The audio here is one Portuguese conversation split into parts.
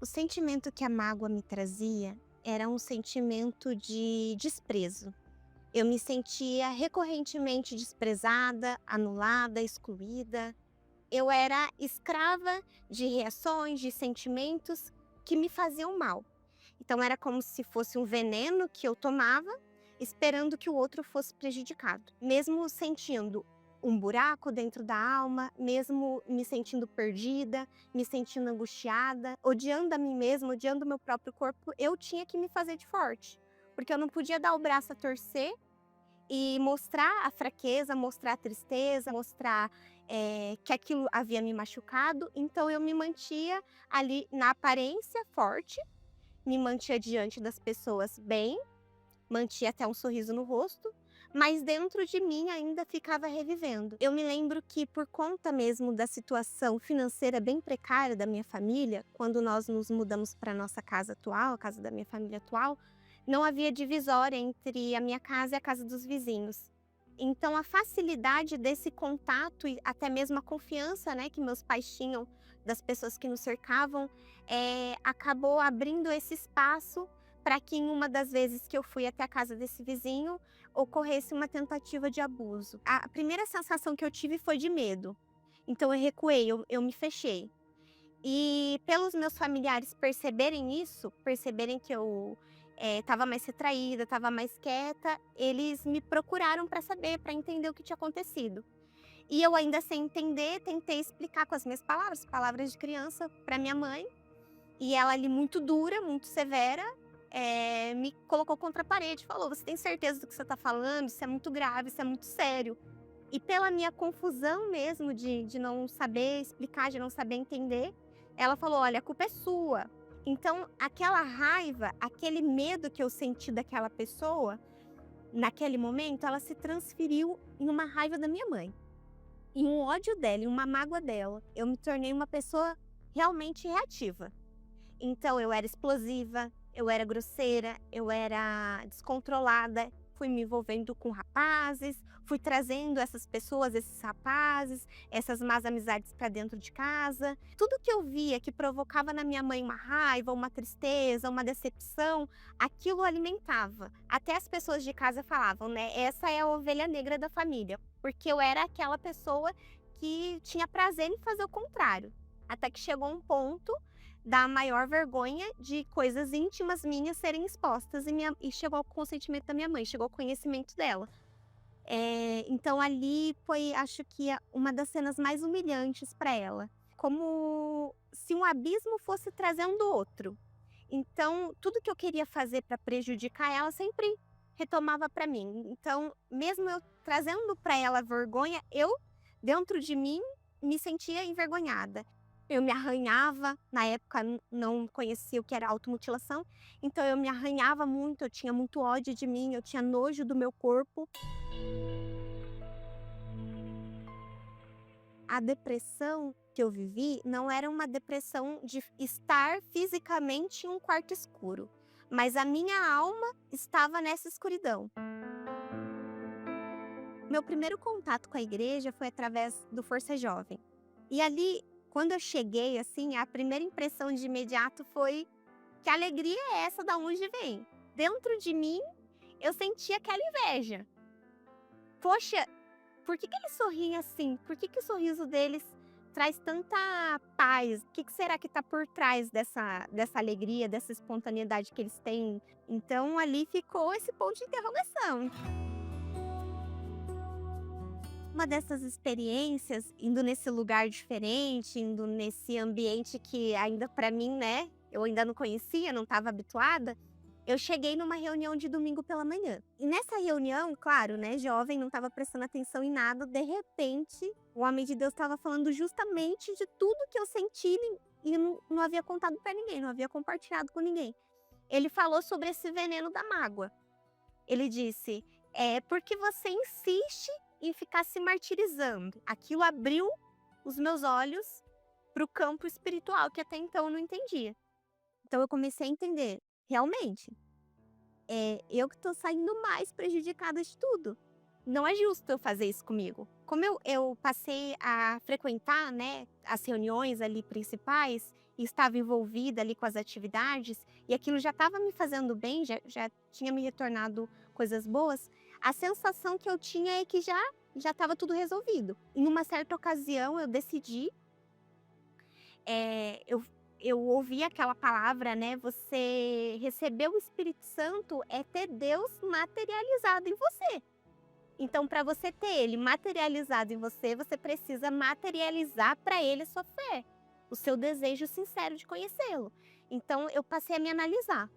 O sentimento que a mágoa me trazia era um sentimento de desprezo. Eu me sentia recorrentemente desprezada, anulada, excluída. Eu era escrava de reações, de sentimentos que me faziam mal. Então era como se fosse um veneno que eu tomava, esperando que o outro fosse prejudicado. Mesmo sentindo um buraco dentro da alma, mesmo me sentindo perdida, me sentindo angustiada, odiando a mim mesma, odiando o meu próprio corpo, eu tinha que me fazer de forte. Porque eu não podia dar o braço a torcer e mostrar a fraqueza, mostrar a tristeza, mostrar que aquilo havia me machucado. Então eu me mantia ali na aparência forte, me mantia diante das pessoas bem, mantia até um sorriso no rosto, mas dentro de mim ainda ficava revivendo. Eu me lembro que por conta mesmo da situação financeira bem precária da minha família, quando nós nos mudamos para nossa casa atual, a casa da minha família atual, não havia divisória entre a minha casa e a casa dos vizinhos. Então a facilidade desse contato e até mesmo a confiança, né, que meus pais tinham das pessoas que nos cercavam, acabou abrindo esse espaço para que em uma das vezes que eu fui até a casa desse vizinho, ocorresse uma tentativa de abuso. A primeira sensação que eu tive foi de medo, então eu recuei, eu me fechei. E pelos meus familiares perceberem isso, perceberem que eu estava mais retraída, estava mais quieta, eles me procuraram para saber, para entender o que tinha acontecido. E eu ainda sem entender, tentei explicar com as minhas palavras, palavras de criança, para minha mãe, e ela ali muito dura, muito severa, me colocou contra a parede, falou: "Você tem certeza do que você está falando? Isso é muito grave, isso é muito sério". E pela minha confusão mesmo de não saber explicar, de não saber entender, ela falou: "Olha, a culpa é sua". Então aquela raiva, aquele medo que eu senti daquela pessoa, naquele momento, ela se transferiu em uma raiva da minha mãe, em um ódio dela, em uma mágoa dela. Eu me tornei uma pessoa realmente reativa. Então eu era explosiva, eu era grosseira, eu era descontrolada, fui me envolvendo com rapazes, fui trazendo essas pessoas, esses rapazes, essas más amizades para dentro de casa. Tudo que eu via que provocava na minha mãe uma raiva, uma tristeza, uma decepção, aquilo alimentava. Até as pessoas de casa falavam, né? Essa é a ovelha negra da família, porque eu era aquela pessoa que tinha prazer em fazer o contrário. Até que chegou um ponto da maior vergonha de coisas íntimas minhas serem expostas e chegou ao consentimento da minha mãe, chegou ao conhecimento dela. Então ali foi, acho que uma das cenas mais humilhantes para ela, como se um abismo fosse trazendo outro. Então tudo que eu queria fazer para prejudicar ela sempre retomava para mim. Então, mesmo eu trazendo para ela vergonha, eu, dentro de mim, me sentia envergonhada. Eu me arranhava, na época não conhecia o que era automutilação, então eu me arranhava muito, eu tinha muito ódio de mim, eu tinha nojo do meu corpo. A depressão que eu vivi não era uma depressão de estar fisicamente em um quarto escuro, mas a minha alma estava nessa escuridão. Meu primeiro contato com a igreja foi através do Força Jovem. E ali, quando eu cheguei, assim, a primeira impressão de imediato foi: que alegria é essa, da onde vem? Dentro de mim, eu senti aquela inveja. Poxa, por que eles sorriem assim? Por que o sorriso deles traz tanta paz? O que será que está por trás dessa alegria, dessa espontaneidade que eles têm? Então ali ficou esse ponto de interrogação. Uma dessas experiências, indo nesse lugar diferente, indo nesse ambiente que ainda para mim, né, eu ainda não conhecia, não estava habituada, eu cheguei numa reunião de domingo pela manhã. E nessa reunião, claro, né, jovem, não estava prestando atenção em nada, de repente, o homem de Deus estava falando justamente de tudo que eu senti e não havia contado para ninguém, não havia compartilhado com ninguém. Ele falou sobre esse veneno da mágoa. Ele disse: "É porque você insiste em ficar se martirizando". Aquilo abriu os meus olhos para o campo espiritual, que até então eu não entendia. Então eu comecei a entender, realmente, eu que estou saindo mais prejudicada de tudo. Não é justo eu fazer isso comigo. Como eu passei a frequentar, né, as reuniões ali principais, e estava envolvida ali com as atividades, e aquilo já estava me fazendo bem, já tinha me retornado coisas boas, a sensação que eu tinha é que já estava tudo resolvido. Em uma certa ocasião eu decidi, eu ouvi aquela palavra, né, você receber o Espírito Santo é ter Deus materializado em você. Então, para você ter ele materializado em você, você precisa materializar para ele a sua fé, o seu desejo sincero de conhecê-lo. Então, eu passei a me analisar.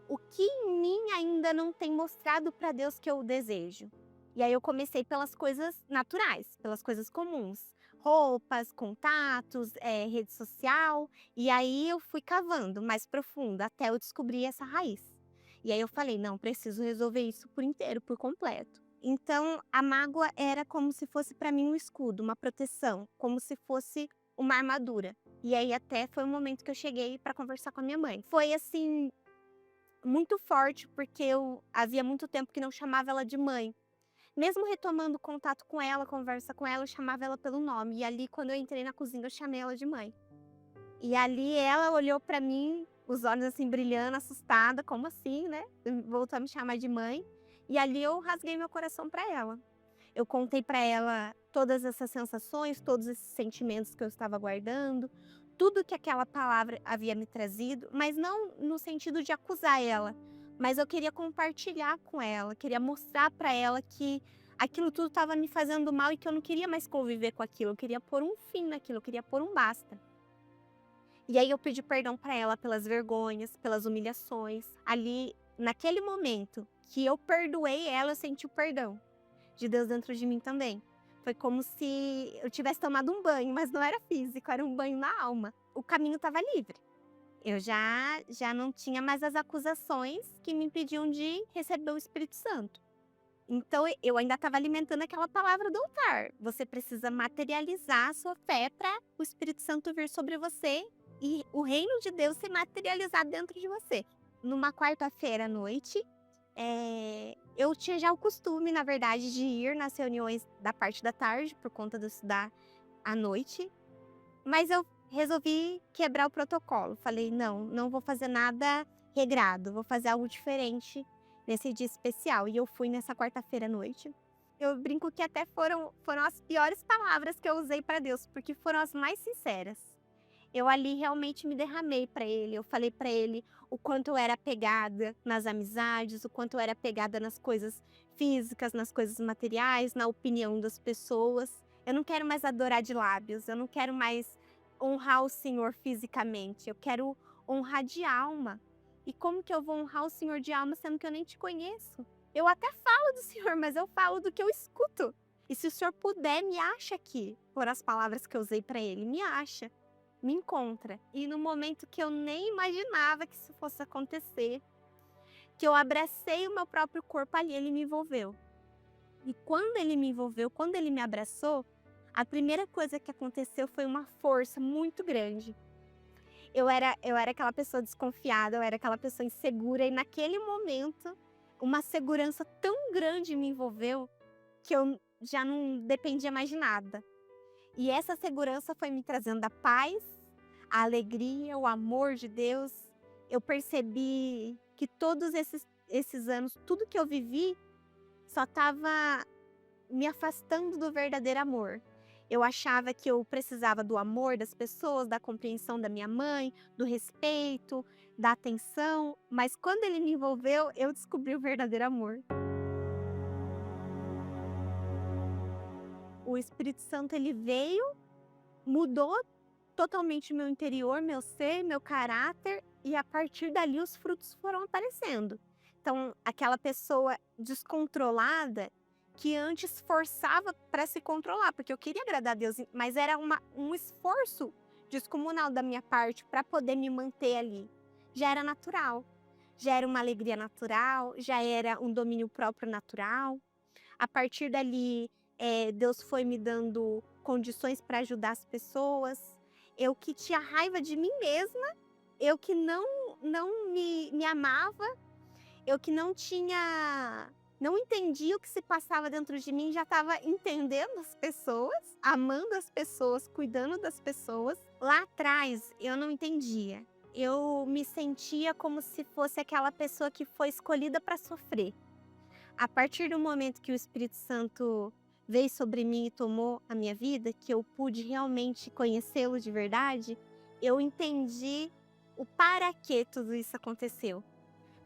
O que em mim ainda não tem mostrado para Deus que eu desejo? E aí eu comecei pelas coisas naturais, pelas coisas comuns. Roupas, contatos, rede social. E aí eu fui cavando mais profundo até eu descobrir essa raiz. E aí eu falei, não, preciso resolver isso por inteiro, por completo. Então a mágoa era como se fosse para mim um escudo, uma proteção, como se fosse uma armadura. E aí até foi o momento que eu cheguei para conversar com a minha mãe. Foi assim muito forte, porque eu havia muito tempo que não chamava ela de mãe. Mesmo retomando contato com ela, conversa com ela, eu chamava ela pelo nome. E ali, quando eu entrei na cozinha, eu chamei ela de mãe. E ali ela olhou pra mim, os olhos assim brilhando, assustada, como assim, né? Voltou a me chamar de mãe. E ali eu rasguei meu coração pra ela. Eu contei pra ela todas essas sensações, todos esses sentimentos que eu estava guardando, tudo que aquela palavra havia me trazido, mas não no sentido de acusar ela, mas eu queria compartilhar com ela, queria mostrar pra ela que aquilo tudo estava me fazendo mal e que eu não queria mais conviver com aquilo, eu queria pôr um fim naquilo, eu queria pôr um basta. E aí eu pedi perdão pra ela pelas vergonhas, pelas humilhações. Ali, naquele momento que eu perdoei ela, eu senti o perdão de Deus dentro de mim também. Foi como se eu tivesse tomado um banho, mas não era físico, era um banho na alma. O caminho estava livre. Eu já não tinha mais as acusações que me impediam de receber o Espírito Santo. Então eu ainda estava alimentando aquela palavra do altar. Você precisa materializar a sua fé para o Espírito Santo vir sobre você e o reino de Deus se materializar dentro de você. Numa quarta-feira à noite, eu tinha já o costume, na verdade, de ir nas reuniões da parte da tarde, por conta de eu estudar à noite, mas eu resolvi quebrar o protocolo. Falei, não vou fazer nada regrado, vou fazer algo diferente nesse dia especial. E eu fui nessa quarta-feira à noite. Eu brinco que até foram as piores palavras que eu usei para Deus, porque foram as mais sinceras. Eu ali realmente me derramei para ele, eu falei para ele o quanto eu era apegada nas amizades, o quanto eu era apegada nas coisas físicas, nas coisas materiais, na opinião das pessoas. Eu não quero mais adorar de lábios, eu não quero mais honrar o Senhor fisicamente, eu quero honrar de alma. E como que eu vou honrar o Senhor de alma sendo que eu nem te conheço? Eu até falo do Senhor, mas eu falo do que eu escuto. E se o Senhor puder, me acha aqui, por as palavras que eu usei para ele, me acha. Me encontra. E no momento que eu nem imaginava que isso fosse acontecer, que eu abracei o meu próprio corpo ali, ele me envolveu. E quando ele me envolveu, quando ele me abraçou, a primeira coisa que aconteceu foi uma força muito grande. Eu era aquela pessoa desconfiada, eu era aquela pessoa insegura, e naquele momento, uma segurança tão grande me envolveu que eu já não dependia mais de nada. E essa segurança foi me trazendo a paz, a alegria, o amor de Deus. Eu percebi que todos esses anos, tudo que eu vivi, só estava me afastando do verdadeiro amor. Eu achava que eu precisava do amor das pessoas, da compreensão da minha mãe, do respeito, da atenção, mas quando ele me envolveu, eu descobri o verdadeiro amor. O Espírito Santo, ele veio, mudou totalmente meu interior, meu ser, meu caráter, e a partir dali os frutos foram aparecendo. Então, aquela pessoa descontrolada que antes forçava para se controlar, porque eu queria agradar a Deus, mas era um esforço descomunal da minha parte para poder me manter ali. Já era natural, já era uma alegria natural, já era um domínio próprio natural. A partir dali, Deus foi me dando condições para ajudar as pessoas. Eu que tinha raiva de mim mesma, eu que não me amava, eu que não entendia o que se passava dentro de mim, já estava entendendo as pessoas, amando as pessoas, cuidando das pessoas. Lá atrás eu não entendia. Eu me sentia como se fosse aquela pessoa que foi escolhida para sofrer. A partir do momento que o Espírito Santo veio sobre mim e tomou a minha vida, que eu pude realmente conhecê-lo de verdade, eu entendi o para que tudo isso aconteceu.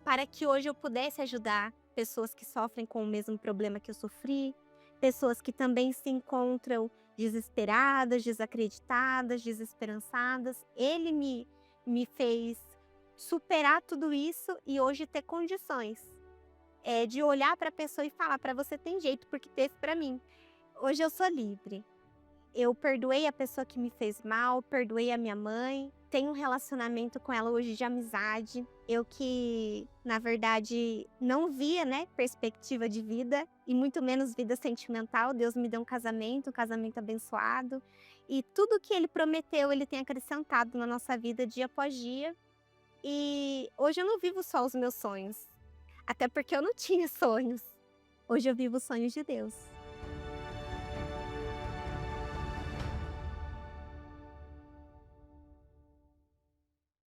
Para que hoje eu pudesse ajudar pessoas que sofrem com o mesmo problema que eu sofri, pessoas que também se encontram desesperadas, desacreditadas, desesperançadas. Ele me fez superar tudo isso e hoje ter condições, de olhar para a pessoa e falar: "Para você tem jeito, porque teve para mim". Hoje eu sou livre. Eu perdoei a pessoa que me fez mal, perdoei a minha mãe, tenho um relacionamento com ela hoje de amizade. Eu que, na verdade, não via, né, perspectiva de vida e muito menos vida sentimental. Deus me deu um casamento abençoado. E tudo que ele prometeu, ele tem acrescentado na nossa vida dia após dia. E hoje eu não vivo só os meus sonhos, até porque eu não tinha sonhos. Hoje eu vivo os sonhos de Deus.